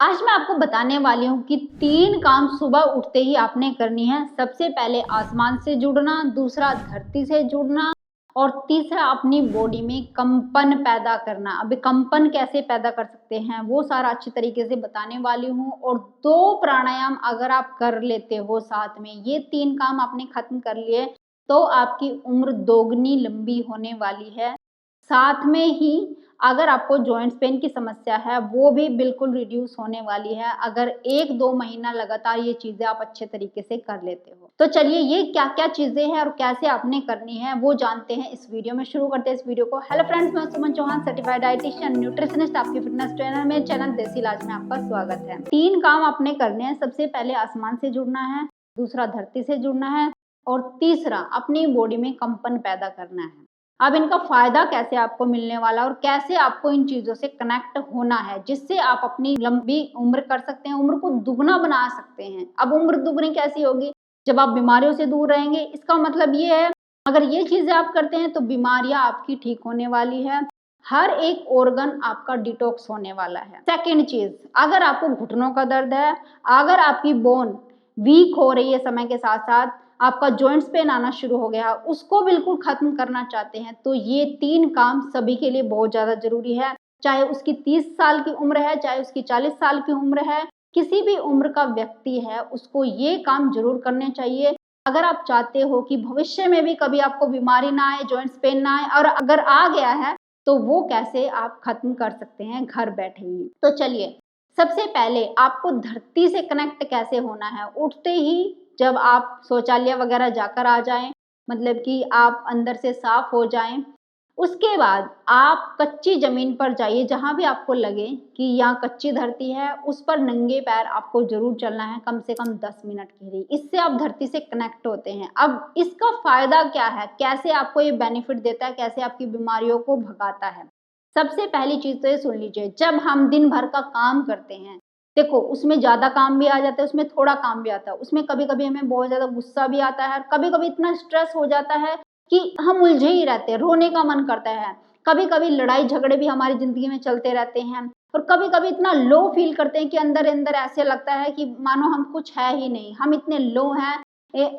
आज मैं आपको बताने वाली हूँ कि 3 काम सुबह उठते ही आपने करनी है। सबसे पहले आसमान से जुड़ना, दूसरा धरती से जुड़ना और तीसरा अपनी बॉडी में कंपन पैदा करना। अभी कंपन कैसे पैदा कर सकते हैं वो सारा अच्छी तरीके से बताने वाली हूँ। और 2 प्राणायाम अगर आप कर लेते हो साथ में, ये 3 काम आपने खत्म कर लिए तो आपकी उम्र दोगुनी लंबी होने वाली है। साथ में ही अगर आपको जॉइंट्स पेन की समस्या है वो भी बिल्कुल रिड्यूस होने वाली है, अगर 1-2 महीना लगातार ये चीज़ें आप अच्छे तरीके से कर लेते हो। तो चलिए ये क्या-क्या चीज़ें हैं और कैसे आपने करनी है वो जानते हैं इस वीडियो में। शुरू करते हैं इस वीडियो को। हेलो फ्रेंड्स, मैं सुमन चौहान, सर्टिफाइड डाइटिशियन, न्यूट्रिशनिस्ट, आपकी फिटनेस ट्रेनर। मेरे चैनल देसी इलाज में आपका स्वागत है। 3 काम आपने करने हैं। सबसे पहले आसमान से जुड़ना है, दूसरा धरती से जुड़ना है और तीसरा अपनी बॉडी में कंपन पैदा करना है। अब इनका फ़ायदा कैसे आपको मिलने वाला और कैसे आपको इन चीज़ों से कनेक्ट होना है, जिससे आप अपनी लंबी उम्र कर सकते हैं, उम्र को दुगना बना सकते हैं। अब उम्र दुगनी कैसी होगी? जब आप बीमारियों से दूर रहेंगे। इसका मतलब ये है, अगर ये चीज़ें आप करते हैं तो बीमारियां आपकी ठीक होने वाली है, हर एक ऑर्गन आपका डिटॉक्स होने वाला है। सेकेंड चीज़, अगर आपको घुटनों का दर्द है, अगर आपकी बोन वीक हो रही है, समय के साथ साथ आपका जॉइंट्स पेन आना शुरू हो गया, उसको बिल्कुल खत्म करना चाहते हैं, तो ये 3 काम सभी के लिए बहुत ज़्यादा ज़रूरी है। चाहे उसकी 30 साल की उम्र है, चाहे उसकी 40 साल की उम्र है, किसी भी उम्र का व्यक्ति है, उसको ये काम ज़रूर करने चाहिए। अगर आप चाहते हो कि भविष्य में भी कभी आपको बीमारी ना आए, जॉइंट्स पेन ना आए, और अगर आ गया है तो वो कैसे आप खत्म कर सकते हैं घर बैठे ही। तो चलिए, सबसे पहले आपको धरती से कनेक्ट कैसे होना है। उठते ही जब आप शौचालय वगैरह जाकर आ जाएं, मतलब कि आप अंदर से साफ हो जाएं, उसके बाद आप कच्ची ज़मीन पर जाइए। जहाँ भी आपको लगे कि यहाँ कच्ची धरती है, उस पर नंगे पैर आपको ज़रूर चलना है, कम से कम 10 मिनट के लिए। इससे आप धरती से कनेक्ट होते हैं। अब इसका फ़ायदा क्या है, कैसे आपको ये बेनिफिट देता है, कैसे आपकी बीमारियों को भगाता है। सबसे पहली चीज़ तो ये सुन लीजिए, जब हम दिन भर का काम करते हैं, देखो उसमें ज़्यादा काम भी आ जाता है, उसमें थोड़ा काम भी आता है, उसमें कभी-कभी हमें बहुत ज़्यादा गुस्सा भी आता है, कभी-कभी इतना स्ट्रेस हो जाता है कि हम उलझे ही रहते हैं, रोने का मन करता है। कभी-कभी लड़ाई झगड़े भी हमारी ज़िंदगी में चलते रहते हैं और कभी-कभी इतना लो फील करते हैं कि अंदर-अंदर ऐसे लगता है कि मानो हम कुछ है ही नहीं, हम इतने लो हैं,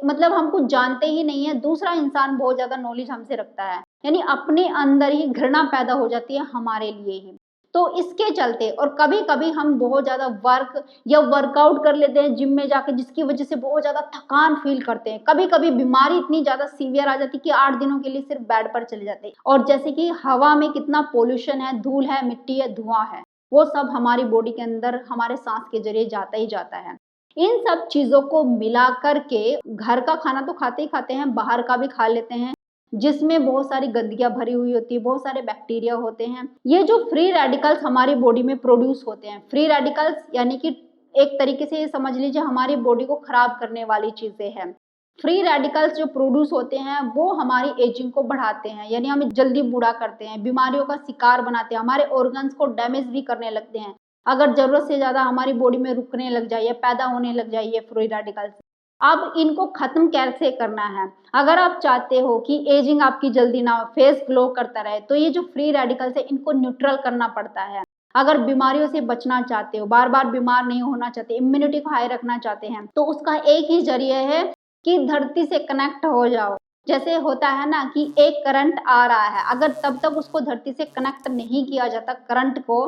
मतलब हम कुछ जानते ही नहीं है, दूसरा इंसान बहुत ज़्यादा नॉलेज हमसे रखता है, यानी अपने अंदर ही घृणा पैदा हो जाती है हमारे लिए ही। तो इसके चलते, और कभी-कभी हम बहुत ज़्यादा वर्क या वर्कआउट कर लेते हैं जिम में जाके, जिसकी वजह से बहुत ज़्यादा थकान फील करते हैं। कभी-कभी बीमारी इतनी ज़्यादा सीवियर आ जाती है कि 8 दिनों के लिए सिर्फ बेड पर चले जाते हैं। और जैसे कि हवा में कितना पॉल्यूशन है, धूल है, मिट्टी है, धुआं है, वो सब हमारी बॉडी के अंदर हमारे सांस के जरिए जाता ही जाता है। इन सब चीज़ों को मिला कर के घर का खाना तो खाते ही खाते हैं, बाहर का भी खा लेते हैं, जिसमें बहुत सारी गंदगियाँ भरी हुई होती है, बहुत सारे बैक्टीरिया होते हैं। ये जो फ्री रेडिकल्स हमारी बॉडी में प्रोड्यूस होते हैं, फ्री रेडिकल्स यानी कि एक तरीके से ये समझ लीजिए हमारी बॉडी को खराब करने वाली चीज़ें हैं। फ्री रेडिकल्स जो प्रोड्यूस होते हैं वो हमारी एजिंग को बढ़ाते हैं, यानी हमें जल्दी बूढ़ा करते हैं, बीमारियों का शिकार बनाते हैं, हमारे ऑर्गन्स को डैमेज भी करने लगते हैं। अगर ज़रूरत से ज़्यादा हमारी बॉडी में रुकने लग जाए या पैदा होने लग जाए ये फ्री रेडिकल्स, अब इनको खत्म कैसे करना है। अगर आप चाहते हो कि एजिंग आपकी जल्दी ना हो, फेस ग्लो करता रहे, तो ये जो फ्री रेडिकल्स है इनको न्यूट्रल करना पड़ता है। अगर बीमारियों से बचना चाहते हो, बार बार बीमार नहीं होना चाहते, इम्यूनिटी को हाई रखना चाहते हैं, तो उसका एक ही जरिया है कि धरती से कनेक्ट हो जाओ। जैसे होता है ना कि एक करंट आ रहा है, अगर तब तक उसको धरती से कनेक्ट नहीं किया जाता करंट को,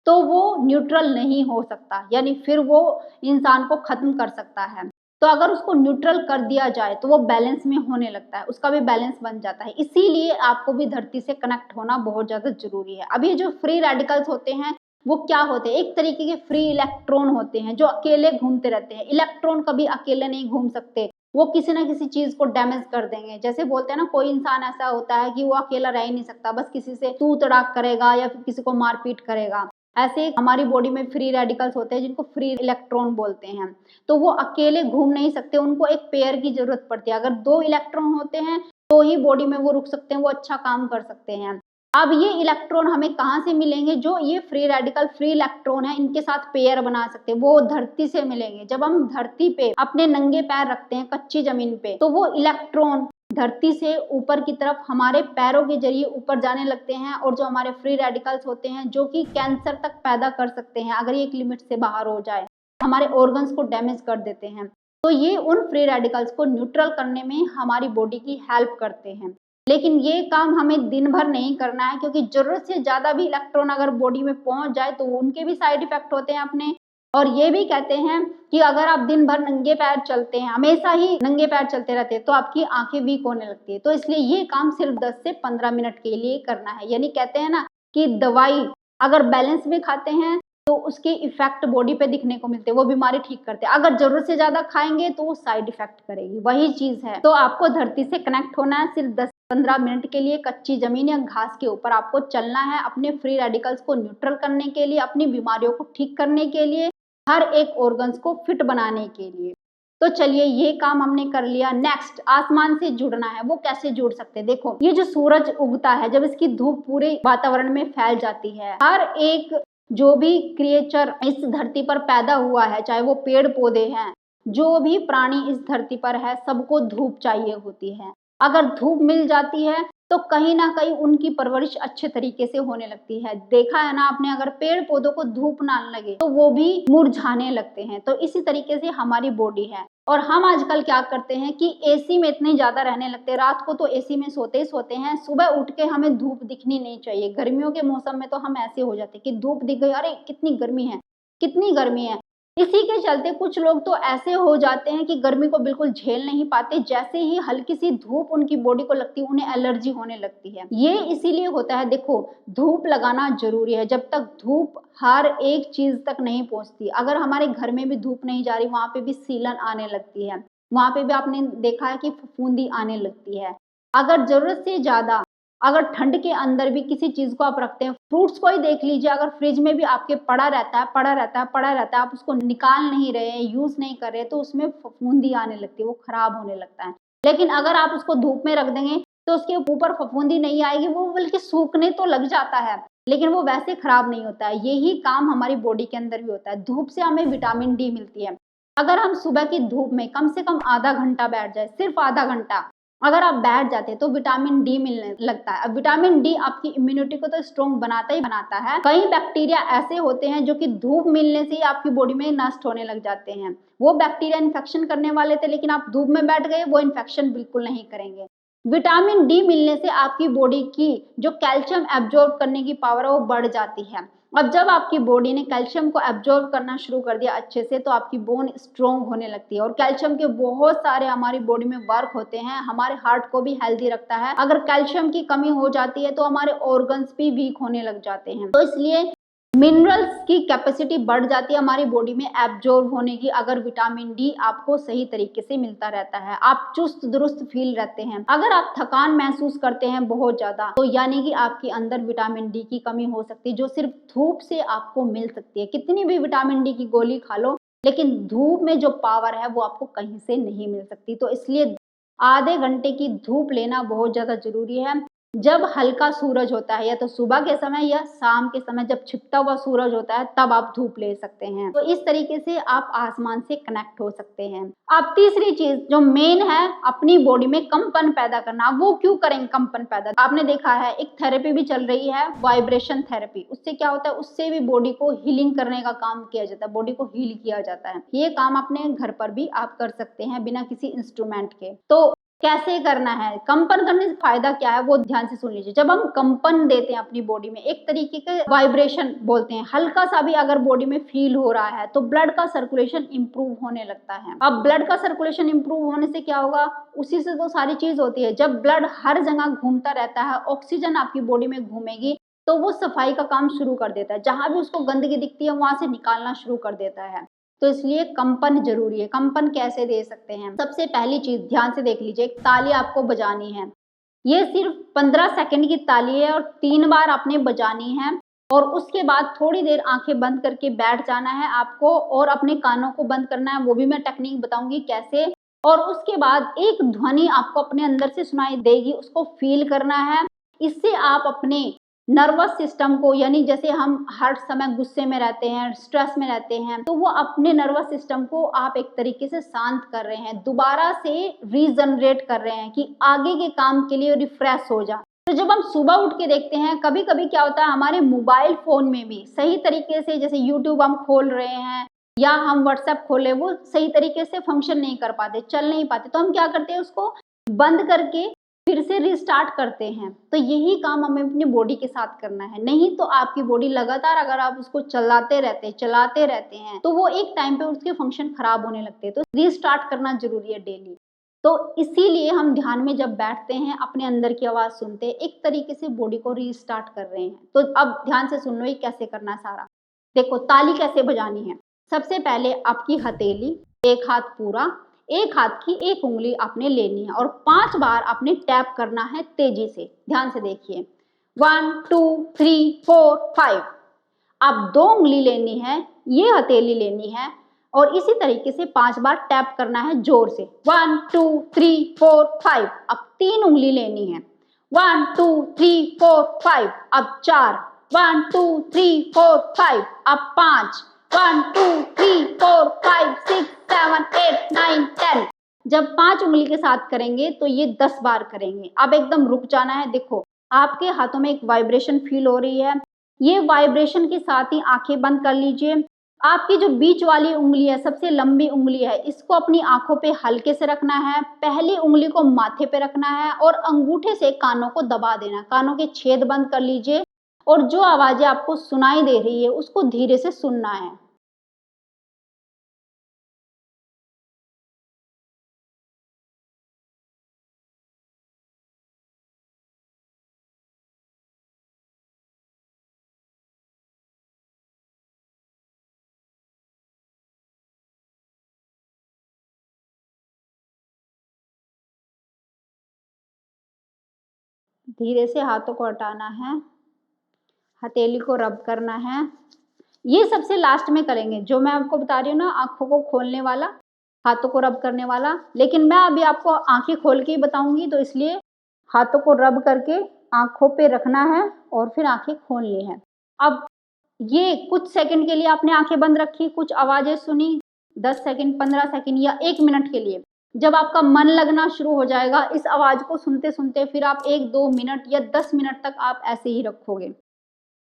तो वो न्यूट्रल नहीं हो सकता, यानी फिर वो इंसान को खत्म कर सकता है। तो अगर उसको न्यूट्रल कर दिया जाए तो वो बैलेंस में होने लगता है, उसका भी बैलेंस बन जाता है। इसीलिए आपको भी धरती से कनेक्ट होना बहुत ज़्यादा ज़रूरी है। अब ये जो फ्री रेडिकल्स होते हैं वो क्या होते हैं, एक तरीके के फ्री इलेक्ट्रॉन होते हैं जो अकेले घूमते रहते हैं। इलेक्ट्रॉन कभी अकेले नहीं घूम सकते, वो किसी ना किसी चीज़ को डैमेज कर देंगे। जैसे बोलते हैं ना, कोई इंसान ऐसा होता है कि वो अकेला रह ही नहीं सकता, बस किसी से तू तड़ाक करेगा या फिर किसी को मारपीट करेगा। ऐसे हमारी बॉडी में फ्री रेडिकल्स होते हैं जिनको फ्री इलेक्ट्रॉन बोलते हैं, तो वो अकेले घूम नहीं सकते, उनको एक पेयर की जरूरत पड़ती है। अगर 2 इलेक्ट्रॉन होते हैं तो ही बॉडी में वो रुक सकते हैं, वो अच्छा काम कर सकते हैं। अब ये इलेक्ट्रॉन हमें कहाँ से मिलेंगे, जो ये फ्री रेडिकल फ्री इलेक्ट्रॉन है इनके साथ पेयर बना सकते हैं, वो धरती से मिलेंगे। जब हम धरती पे अपने नंगे पैर रखते हैं कच्ची जमीन पे, तो वो इलेक्ट्रॉन धरती से ऊपर की तरफ हमारे पैरों के जरिए ऊपर जाने लगते हैं, और जो हमारे फ्री रेडिकल्स होते हैं जो कि कैंसर तक पैदा कर सकते हैं अगर ये एक लिमिट से बाहर हो जाए, हमारे ऑर्गन्स को डैमेज कर देते हैं। तो ये उन फ्री रेडिकल्स को न्यूट्रल करने में हमारी बॉडी की हेल्प करते हैं। लेकिन ये काम हमें दिन भर नहीं करना है, क्योंकि जरूरत से ज्यादा भी इलेक्ट्रॉन अगर बॉडी में पहुंच जाए तो उनके भी साइड इफेक्ट होते हैं अपने। और ये भी कहते हैं कि अगर आप दिन भर नंगे पैर चलते हैं, हमेशा ही नंगे पैर चलते रहते हैं, तो आपकी आंखें वीक होने लगती है। तो इसलिए ये काम सिर्फ 10 से 15 मिनट के लिए करना है। यानी कहते हैं ना कि दवाई अगर बैलेंस में खाते हैं तो उसके इफेक्ट बॉडी पे दिखने को मिलते हैं, वो बीमारी ठीक करते हैं। अगर जरूरत से ज्यादा खाएंगे तो वो साइड इफेक्ट करेगी, वही चीज है। तो आपको धरती से कनेक्ट होना है, सिर्फ 10-15 मिनट के लिए कच्ची जमीन या घास के ऊपर आपको चलना है, अपने फ्री रेडिकल्स को न्यूट्रल करने के लिए, अपनी बीमारियों को ठीक करने के लिए, हर एक ऑर्गन्स को फिट बनाने के लिए। तो चलिए ये काम हमने कर लिया। नेक्स्ट, आसमान से जुड़ना है। वो कैसे जुड़ सकते हैं? देखो, ये जो सूरज उगता है, जब इसकी धूप पूरे वातावरण में फैल जाती है, हर एक जो भी क्रिएचर इस धरती पर पैदा हुआ है, चाहे वो पेड़ पौधे हैं, जो भी प्राणी इस धरती पर है, सबको धूप चाहिए होती है। अगर धूप मिल जाती है तो कहीं ना कहीं उनकी परवरिश अच्छे तरीके से होने लगती है। देखा है ना आपने, अगर पेड़ पौधों को धूप ना लगे तो वो भी मुरझाने लगते हैं। तो इसी तरीके से हमारी बॉडी है। और हम आजकल क्या करते हैं कि एसी में इतने ज्यादा रहने लगते हैं, रात को तो एसी में सोते ही सोते हैं, सुबह उठ के हमें धूप दिखनी नहीं चाहिए। गर्मियों के मौसम में तो हम ऐसे हो जाते हैं कि धूप दिख गई, अरे कितनी गर्मी है, कितनी गर्मी है। इसी के चलते कुछ लोग तो ऐसे हो जाते हैं कि गर्मी को बिल्कुल झेल नहीं पाते, जैसे ही हल्की सी धूप उनकी बॉडी को लगती है उन्हें एलर्जी होने लगती है। ये इसीलिए होता है, देखो धूप लगाना जरूरी है। जब तक धूप हर एक चीज तक नहीं पहुंचती, अगर हमारे घर में भी धूप नहीं जा रही, वहां पे भी सीलन आने लगती है, वहां पे भी आपने देखा है कि फफूंदी आने लगती है। अगर जरूरत से ज्यादा, अगर ठंड के अंदर भी किसी चीज को आप रखते हैं, फ्रूट्स को ही देख लीजिए, अगर फ्रिज में भी आपके पड़ा रहता है, पड़ा रहता है, पड़ा रहता है, आप उसको निकाल नहीं रहे हैं, यूज नहीं कर रहे, तो उसमें फफूंदी आने लगती है, वो खराब होने लगता है। लेकिन अगर आप उसको धूप में रख देंगे तो उसके ऊपर फफूंदी नहीं आएगी, वो बल्कि सूखने तो लग जाता है, लेकिन वो वैसे खराब नहीं होता है। यही काम हमारी बॉडी के अंदर भी होता है। धूप से हमें विटामिन डी मिलती है। अगर हम सुबह की धूप में कम से कम आधा घंटा बैठ जाए, सिर्फ आधा घंटा अगर आप बैठ जाते हैं तो विटामिन डी मिलने लगता है। अब विटामिन डी आपकी इम्यूनिटी को तो स्ट्रॉन्ग बनाता ही बनाता है। कई बैक्टीरिया ऐसे होते हैं जो कि धूप मिलने से ही आपकी बॉडी में नष्ट होने लग जाते हैं। वो बैक्टीरिया इन्फेक्शन करने वाले थे, लेकिन आप धूप में बैठ गए, वो इन्फेक्शन बिल्कुल नहीं करेंगे। विटामिन डी मिलने से आपकी बॉडी की जो कैल्शियम एब्जॉर्ब करने की पावर है वो बढ़ जाती है। अब जब आपकी बॉडी ने कैल्शियम को एब्जॉर्ब करना शुरू कर दिया अच्छे से, तो आपकी बोन स्ट्रॉन्ग होने लगती है। और कैल्शियम के बहुत सारे हमारी बॉडी में वर्क होते हैं, हमारे हार्ट को भी हेल्दी रखता है। अगर कैल्शियम की कमी हो जाती है तो हमारे ऑर्गन्स भी वीक होने लग जाते हैं। तो इसलिए मिनरल्स की कैपेसिटी बढ़ जाती है हमारी बॉडी में एब्जॉर्ब होने की, अगर विटामिन डी आपको सही तरीके से मिलता रहता है। आप चुस्त दुरुस्त फील रहते हैं। अगर आप थकान महसूस करते हैं बहुत ज्यादा, तो यानी कि आपके अंदर विटामिन डी की कमी हो सकती है, जो सिर्फ धूप से आपको मिल सकती है। कितनी भी विटामिन डी की गोली खा लो, लेकिन धूप में जो पावर है वो आपको कहीं से नहीं मिल सकती। तो इसलिए आधे घंटे की धूप लेना बहुत ज्यादा जरूरी है। जब हल्का सूरज होता है, या तो सुबह के समय या शाम के समय, जब छिपता हुआ सूरज होता है, तब आप धूप ले सकते हैं। तो इस तरीके से आप आसमान से कनेक्ट हो सकते हैं। अब तीसरी चीज जो मेन है, अपनी बॉडी में कंपन पैदा करना। वो क्यों करेंगे कंपन पैदा? आपने देखा है एक थेरेपी भी चल रही है, वाइब्रेशन थेरेपी। उससे क्या होता है, उससे भी बॉडी को हीलिंग करने का काम किया जाता है, बॉडी को हील किया जाता है। ये काम अपने घर पर भी आप कर सकते हैं बिना किसी इंस्ट्रूमेंट के। तो कैसे करना है, कंपन करने से फायदा क्या है, वो ध्यान से सुन लीजिए। जब हम कंपन देते हैं अपनी बॉडी में, एक तरीके के वाइब्रेशन बोलते हैं, हल्का सा भी अगर बॉडी में फील हो रहा है, तो ब्लड का सर्कुलेशन इंप्रूव होने लगता है। अब ब्लड का सर्कुलेशन इंप्रूव होने से क्या होगा, उसी से तो सारी चीज होती है। जब ब्लड हर जगह घूमता रहता है, ऑक्सीजन आपकी बॉडी में घूमेगी, तो वो सफाई का काम शुरू कर देता है। जहां भी उसको गंदगी दिखती है वहां से निकालना शुरू कर देता है। तो इसलिए कंपन जरूरी है। कंपन कैसे दे सकते हैं? सबसे पहली चीज ध्यान से देख लीजिए, एक ताली आपको बजानी है। ये सिर्फ 15 सेकंड की ताली है और 3 बार आपने बजानी है। और उसके बाद थोड़ी देर आंखें बंद करके बैठ जाना है आपको, और अपने कानों को बंद करना है। वो भी मैं टेक्निक बताऊंगी कैसे। और उसके बाद एक ध्वनि आपको अपने अंदर से सुनाई देगी, उसको फील करना है। इससे आप अपने नर्वस सिस्टम को, यानी जैसे हम हर समय गुस्से में रहते हैं, स्ट्रेस में रहते हैं, तो वो अपने नर्वस सिस्टम को आप एक तरीके से शांत कर रहे हैं, दोबारा से रीजनरेट कर रहे हैं कि आगे के काम के लिए रिफ्रेश हो जाए। तो जब हम सुबह उठ के देखते हैं, कभी कभी क्या होता है हमारे मोबाइल फोन में भी सही तरीके से, जैसे यूट्यूब हम खोल रहे हैं या हम व्हाट्सएप खोले, वो सही तरीके से फंक्शन नहीं कर पाते, चल नहीं पाते, तो हम क्या करते हैं, उसको बंद करके फिर से रिस्टार्ट करते हैं। तो यही काम हमें अपनी बॉडी के साथ करना है, नहीं तो आपकी बॉडी लगातार अगर आप उसको चलाते रहते हैं तो वो एक टाइम पे उसके फंक्शन खराब होने लगते हैं। तो रिस्टार्ट करना जरूरी है डेली। तो इसीलिए हम ध्यान में जब बैठते हैं, अपने अंदर की आवाज सुनते हैं, एक तरीके से बॉडी को रीस्टार्ट कर रहे हैं। तो अब ध्यान से सुन लो ये कैसे करना है सारा। देखो ताली कैसे बजानी है। सबसे पहले आपकी हथेली, एक हाथ पूरा, एक हाथ की एक उंगली आपने लेनी है और 5 बार आपने टैप करना है तेजी से। ध्यान से देखिए, 1 2 3 4 5। अब 2 उंगली लेनी है, ये हथेली लेनी है और इसी तरीके से 5 बार टैप करना है जोर से, 1 2 3 4 5। अब 3 उंगली लेनी है, 1 2 3 4 5। अब 4, 1 2 3 4 5। अब 5, 1 2 3 4 5 6 7 8 9 10। जब 5 उंगली के साथ करेंगे तो ये 10 बार करेंगे। अब एकदम रुक जाना है। देखो आपके हाथों में एक वाइब्रेशन फील हो रही है, ये वाइब्रेशन के साथ ही आंखें बंद कर लीजिए। आपकी जो बीच वाली उंगली है, सबसे लंबी उंगली है, इसको अपनी आंखों पे हल्के से रखना है। पहली उंगली को माथे पे रखना है और अंगूठे से कानों को दबा देना। कानों के छेद बंद कर लीजिए और जो आवाजें आपको सुनाई दे रही है उसको धीरे से सुनना है। धीरे से हाथों को हटाना है, हथेली को रब करना है। ये सबसे लास्ट में करेंगे, जो मैं आपको बता रही हूँ ना, आंखों को खोलने वाला, हाथों को रब करने वाला। लेकिन मैं अभी आपको आंखें खोल के ही बताऊंगी, तो इसलिए हाथों को रब करके आंखों पे रखना है और फिर आंखें खोलनी है। अब ये कुछ सेकंड के लिए आपने आंखें बंद रखी, कुछ आवाजें सुनी, 10 सेकंड, 15 सेकंड या 1 मिनट के लिए। जब आपका मन लगना शुरू हो जाएगा इस आवाज को सुनते सुनते, फिर आप 1-2 मिनट या 10 मिनट तक आप ऐसे ही रखोगे,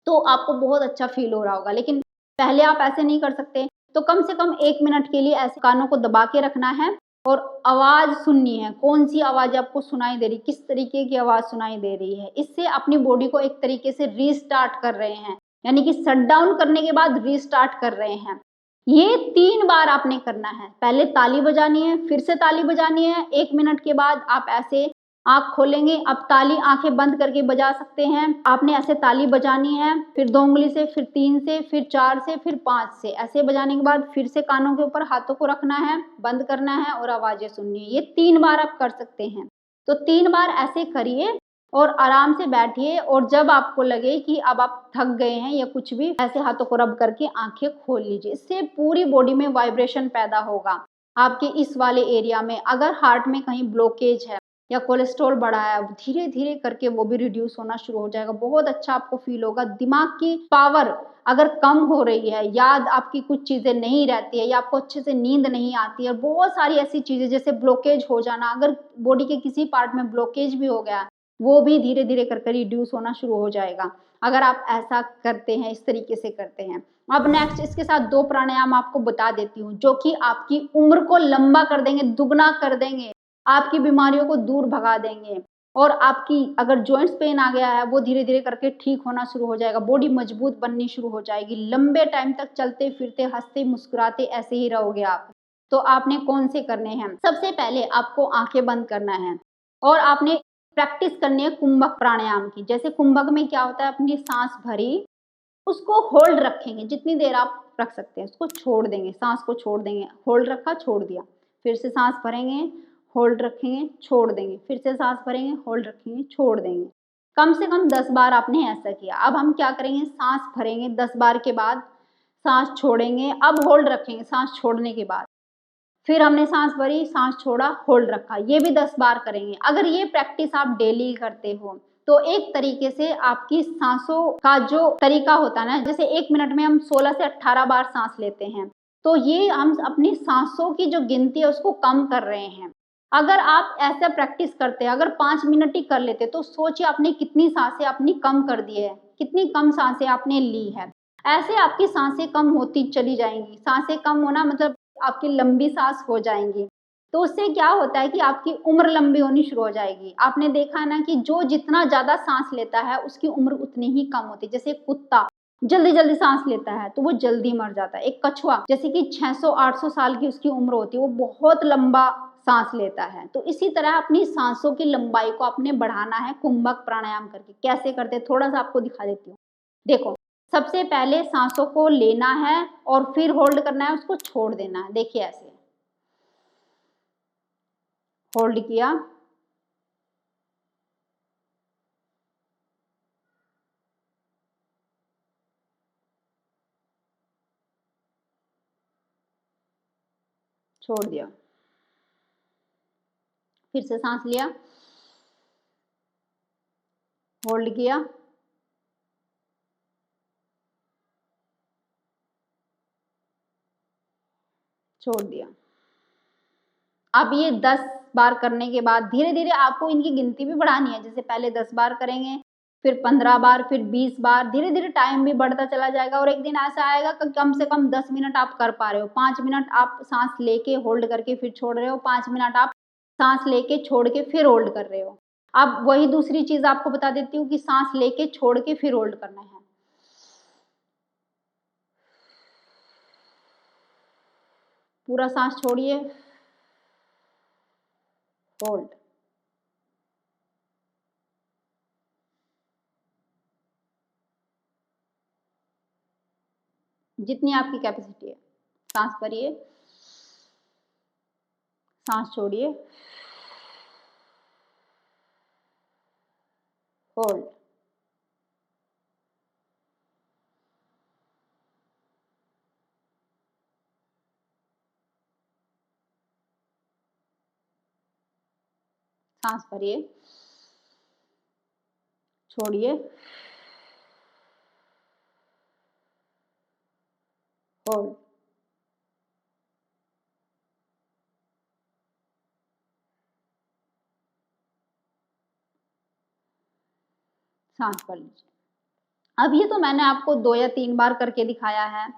तो आपको बहुत अच्छा फील हो रहा होगा। लेकिन पहले आप ऐसे नहीं कर सकते, तो कम से कम 1 मिनट के लिए ऐसे कानों को दबा के रखना है और आवाज सुननी है। कौन सी आवाज आपको सुनाई दे रही, किस तरीके की आवाज सुनाई दे रही है। इससे अपनी बॉडी को एक तरीके से रीस्टार्ट कर रहे हैं, यानी कि शट डाउन करने के बाद रीस्टार्ट कर रहे हैं। ये 3 बार आपने करना है। पहले ताली बजानी है, फिर से ताली बजानी है, 1 मिनट के बाद आप ऐसे आँख खोलेंगे। अब ताली आंखें बंद करके बजा सकते हैं। आपने ऐसे ताली बजानी है, फिर 2 उंगली से, फिर 3 से, फिर 4 से, फिर 5 से। ऐसे बजाने के बाद फिर से कानों के ऊपर हाथों को रखना है, बंद करना है और आवाजें सुननी है। ये 3 बार आप कर सकते हैं। तो 3 बार ऐसे करिए और आराम से बैठिए और जब आपको लगे कि अब आप थक गए हैं या कुछ भी, ऐसे हाथों को रब करके आंखें खोल लीजिए। इससे पूरी बॉडी में वाइब्रेशन पैदा होगा। आपके इस वाले एरिया में अगर हार्ट में कहीं ब्लॉकेज है या कोलेस्ट्रॉल बढ़ा है, धीरे धीरे करके वो भी रिड्यूस होना शुरू हो जाएगा। बहुत अच्छा आपको फील होगा। दिमाग की पावर अगर कम हो रही है, याद आपकी कुछ चीजें नहीं रहती है या आपको अच्छे से नींद नहीं आती है, बहुत सारी ऐसी चीजें जैसे ब्लॉकेज हो जाना, अगर बॉडी के किसी पार्ट में ब्लॉकेज भी हो गया, वो भी धीरे धीरे करके रिड्यूस होना शुरू हो जाएगा अगर आप ऐसा करते हैं, इस तरीके से करते हैं। अब नेक्स्ट इसके साथ 2 प्राणायाम आपको बता देती हूँ जो कि आपकी उम्र को लंबा कर देंगे, दुगना कर देंगे, आपकी बीमारियों को दूर भगा देंगे और आपकी अगर जॉइंट्स पेन आ गया है वो धीरे धीरे करके ठीक होना शुरू हो जाएगा। बॉडी मजबूत बननी शुरू हो जाएगी। लंबे टाइम तक चलते फिरते हंसते मुस्कुराते ऐसे ही रहोगे आप। तो आपने कौन से करने हैं? सबसे पहले आपको आंखें बंद करना है और आपने प्रैक्टिस करनी है कुंभक प्राणायाम की। जैसे कुंभक में क्या होता है, अपनी सांस भरी, उसको होल्ड रखेंगे जितनी देर आप रख सकते हैं, उसको छोड़ देंगे, सांस को छोड़ देंगे, होल्ड रखा, छोड़ दिया, फिर से सांस भरेंगे, होल्ड रखेंगे, छोड़ देंगे, फिर से सांस भरेंगे, होल्ड रखेंगे, छोड़ देंगे। कम से कम 10 बार आपने ऐसा किया। अब हम क्या करेंगे, सांस भरेंगे 10 बार के बाद सांस छोड़ेंगे, अब होल्ड रखेंगे सांस छोड़ने के बाद, फिर हमने सांस भरी, सांस छोड़ा, होल्ड रखा, ये भी 10 बार करेंगे। अगर ये प्रैक्टिस आप डेली करते हो तो एक तरीके से आपकी सांसों का जो तरीका होता है ना, जैसे 1 मिनट में हम 16 से 18 बार सांस लेते हैं, तो ये हम अपनी सांसों की जो गिनती है उसको कम कर रहे हैं। अगर आप ऐसा प्रैक्टिस करते हैं, अगर 5 मिनट ही कर लेते, तो सोचिए आपने कितनी सांसें अपनी कम कर दी है, कितनी कम सांसें आपने ली है। ऐसे आपकी सांसें कम होती चली जाएंगी। सांसें कम होना मतलब आपकी लंबी सांस हो जाएंगी। तो उससे क्या होता है कि आपकी उम्र लंबी होनी शुरू हो जाएगी। आपने देखा है ना कि जो जितना ज्यादा सांस लेता है उसकी उम्र उतनी ही कम होती है। जैसे कुत्ता जल्दी जल्दी सांस लेता है तो वो जल्दी मर जाता है। एक कछुआ जैसे कि 600-800 साल की उसकी उम्र होती है, वो बहुत लंबा सांस लेता है। तो इसी तरह अपनी सांसों की लंबाई को आपने बढ़ाना है कुंभक प्राणायाम करके। कैसे करते हैं थोड़ा सा आपको दिखा देती हूँ। देखो, सबसे पहले सांसों को लेना है और फिर होल्ड करना है, उसको छोड़ देना है। देखिए ऐसे होल्ड किया, छोड़ दिया, फिर से सांस लिया, होल्ड किया, छोड़ दिया। अब ये 10 बार करने के बाद धीरे धीरे आपको इनकी गिनती भी बढ़ानी है। जैसे पहले 10 बार करेंगे, फिर 15 बार, फिर 20 बार, धीरे धीरे टाइम भी बढ़ता चला जाएगा। और एक दिन ऐसा आएगा कि कम से कम 10 मिनट आप कर पा रहे हो। 5 मिनट आप सांस लेके होल्ड करके फिर छोड़ रहे हो, 5 मिनट आप सांस लेके छोड़ के फिर होल्ड कर रहे हो। अब वही दूसरी चीज आपको बता देती हूँ कि सांस लेके छोड़ के फिर होल्ड करना है। पूरा सांस छोड़िए, होल्ड। जितनी आपकी कैपेसिटी है, सांस भरिए, सांस छोड़िए, होल्ड। सांस भरिए, छोड़िए, होल्ड। सांस भर लीजिए। अब ये तो मैंने आपको 2 या 3 बार करके दिखाया है,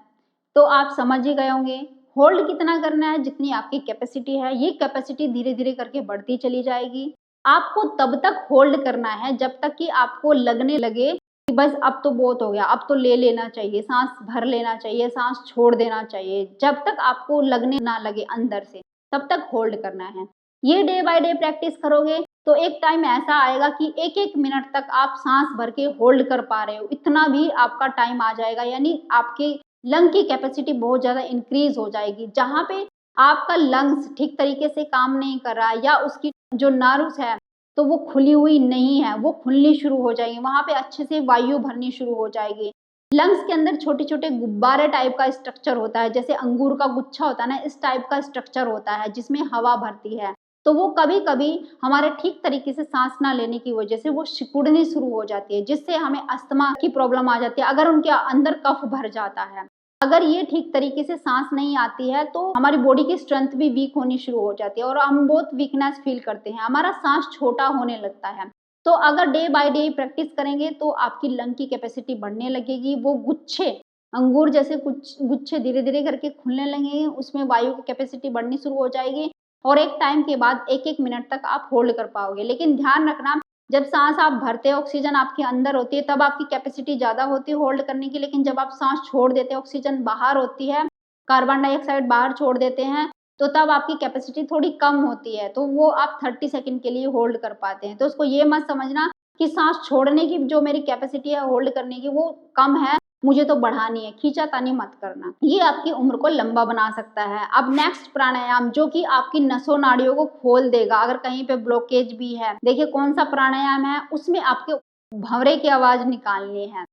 तो आप समझ ही गए होंगे। होल्ड कितना करना है, जितनी आपकी कैपेसिटी है। ये कैपेसिटी धीरे धीरे करके बढ़ती चली जाएगी। आपको तब तक होल्ड करना है जब तक कि आपको लगने लगे कि बस अब तो बहुत हो गया, अब तो ले लेना चाहिए, सांस भर लेना चाहिए, सांस छोड़ देना चाहिए। जब तक आपको लगने ना लगे अंदर से, तब तक होल्ड करना है। ये डे बाय डे प्रैक्टिस करोगे तो एक टाइम ऐसा आएगा कि 1-1 मिनट तक आप सांस भर के होल्ड कर पा रहे हो। इतना भी आपका टाइम आ जाएगा, यानी आपके लंग की कैपेसिटी बहुत ज़्यादा इंक्रीज हो जाएगी। जहाँ पे आपका लंग्स ठीक तरीके से काम नहीं कर रहा है या उसकी जो नर्व्स है तो वो खुली हुई नहीं है, वो खुलनी शुरू हो जाएगी। वहाँ पे अच्छे से वायु भरनी शुरू हो जाएगी। लंग्स के अंदर छोटे छोटे गुब्बारे टाइप का स्ट्रक्चर होता है, जैसे अंगूर का गुच्छा होता है ना, इस टाइप का स्ट्रक्चर होता है जिसमें हवा भरती है। तो वो कभी कभी हमारे ठीक तरीके से सांस ना लेने की वजह से वो सिकुड़नी शुरू हो जाती है, जिससे हमें अस्थमा की प्रॉब्लम आ जाती है अगर उनके अंदर कफ भर जाता है। अगर ये ठीक तरीके से सांस नहीं आती है तो हमारी बॉडी की स्ट्रेंथ भी वीक होनी शुरू हो जाती है और हम बहुत वीकनेस फील करते हैं, हमारा सांस छोटा होने लगता है। तो अगर डे बाय डे प्रैक्टिस करेंगे तो आपकी लंग की कैपेसिटी बढ़ने लगेगी। वो गुच्छे, अंगूर जैसे कुछ गुच्छे धीरे धीरे करके खुलने लगेंगे, उसमें वायु की कैपेसिटी बढ़नी शुरू हो जाएगी और एक टाइम के बाद 1-1 मिनट तक आप होल्ड कर पाओगे। लेकिन ध्यान रखना, जब सांस आप भरते हो ऑक्सीजन आपके अंदर होती है तब आपकी कैपेसिटी ज़्यादा होती है होल्ड करने की। लेकिन जब आप सांस छोड़ देते हैं, ऑक्सीजन बाहर होती है, कार्बन डाइऑक्साइड बाहर छोड़ देते हैं, तो तब आपकी कैपेसिटी थोड़ी कम होती है, तो वो आप 30 सेकंड के लिए होल्ड कर पाते हैं। तो उसको ये मत समझना कि सांस छोड़ने की जो मेरी कैपेसिटी है होल्ड करने की वो कम है, मुझे तो बढ़ानी है, खींचातानी मत करना। ये आपकी उम्र को लंबा बना सकता है। अब नेक्स्ट प्राणायाम जो कि आपकी नसों नाड़ियों को खोल देगा, अगर कहीं पे ब्लॉकेज भी है। देखिए कौन सा प्राणायाम है, उसमें आपके भंवरे की आवाज निकालनी है,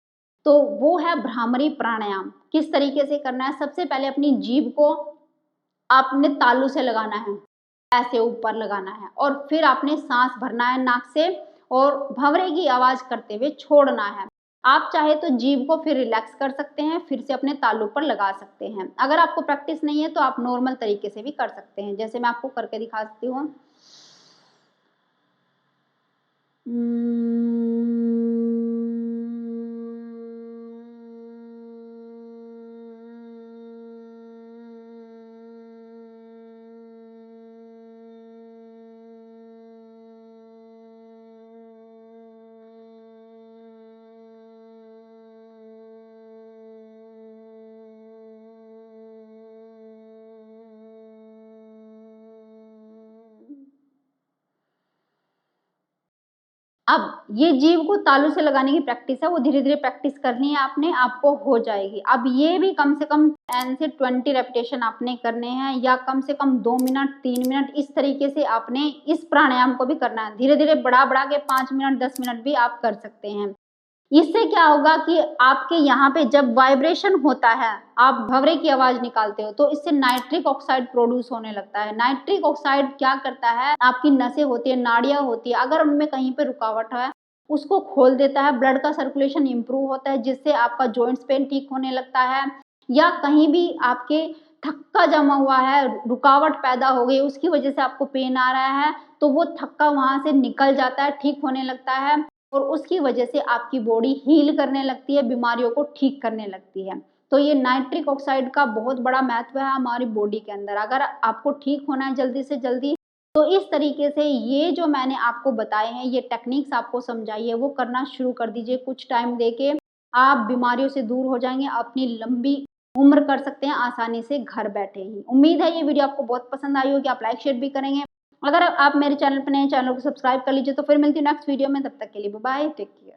तो वो है भ्रामरी प्राणायाम। किस तरीके से करना है, सबसे पहले अपनी जीभ को आपने तालू से लगाना है, ऐसे ऊपर लगाना है और फिर आपने सांस भरना है नाक से और भंवरे की आवाज करते हुए छोड़ना है। आप चाहे तो जीभ को फिर रिलैक्स कर सकते हैं, फिर से अपने तालु पर लगा सकते हैं। अगर आपको प्रैक्टिस नहीं है तो आप नॉर्मल तरीके से भी कर सकते हैं, जैसे मैं आपको करके दिखाती हूँ। अब ये जीभ को तालू से लगाने की प्रैक्टिस है, वो धीरे धीरे प्रैक्टिस करनी है आपने, आपको हो जाएगी। अब ये भी कम से कम 10 से 20 रेपिटेशन आपने करने हैं, या कम से कम 2 मिनट 3 मिनट, इस तरीके से आपने इस प्राणायाम को भी करना है। धीरे धीरे बढ़ा बढ़ा के 5 मिनट 10 मिनट भी आप कर सकते हैं। इससे क्या होगा कि आपके यहाँ पे जब वाइब्रेशन होता है, आप भंवरे की आवाज निकालते हो, तो इससे नाइट्रिक ऑक्साइड प्रोड्यूस होने लगता है। नाइट्रिक ऑक्साइड क्या करता है, आपकी नसें होती है, नाड़ियां होती है, अगर उनमें कहीं पे रुकावट है उसको खोल देता है, ब्लड का सर्कुलेशन इंप्रूव होता है, जिससे आपका जॉइंट्स पेन ठीक होने लगता है। या कहीं भी आपके थक्का जमा हुआ है, रुकावट पैदा हो गई, उसकी वजह से आपको पेन आ रहा है, तो वो थक्का वहां से निकल जाता है, ठीक होने लगता है, और उसकी वजह से आपकी बॉडी हील करने लगती है, बीमारियों को ठीक करने लगती है। तो ये नाइट्रिक ऑक्साइड का बहुत बड़ा महत्व है हमारी बॉडी के अंदर। अगर आपको ठीक होना है जल्दी से जल्दी, तो इस तरीके से ये जो मैंने आपको बताए हैं, ये टेक्निक्स आपको समझाई है, वो करना शुरू कर दीजिए। कुछ टाइम देके आप बीमारियों से दूर हो जाएंगे, अपनी लंबी उम्र कर सकते हैं आसानी से घर बैठे ही। उम्मीद है ये वीडियो आपको बहुत पसंद आई होगी, आप लाइक शेयर भी करेंगे। अगर आप मेरे चैनल पर नए, चैनल को सब्सक्राइब कर लीजिए। तो फिर मिलती हूँ नेक्स्ट वीडियो में, तब तक के लिए बाय बाय, टेक केयर।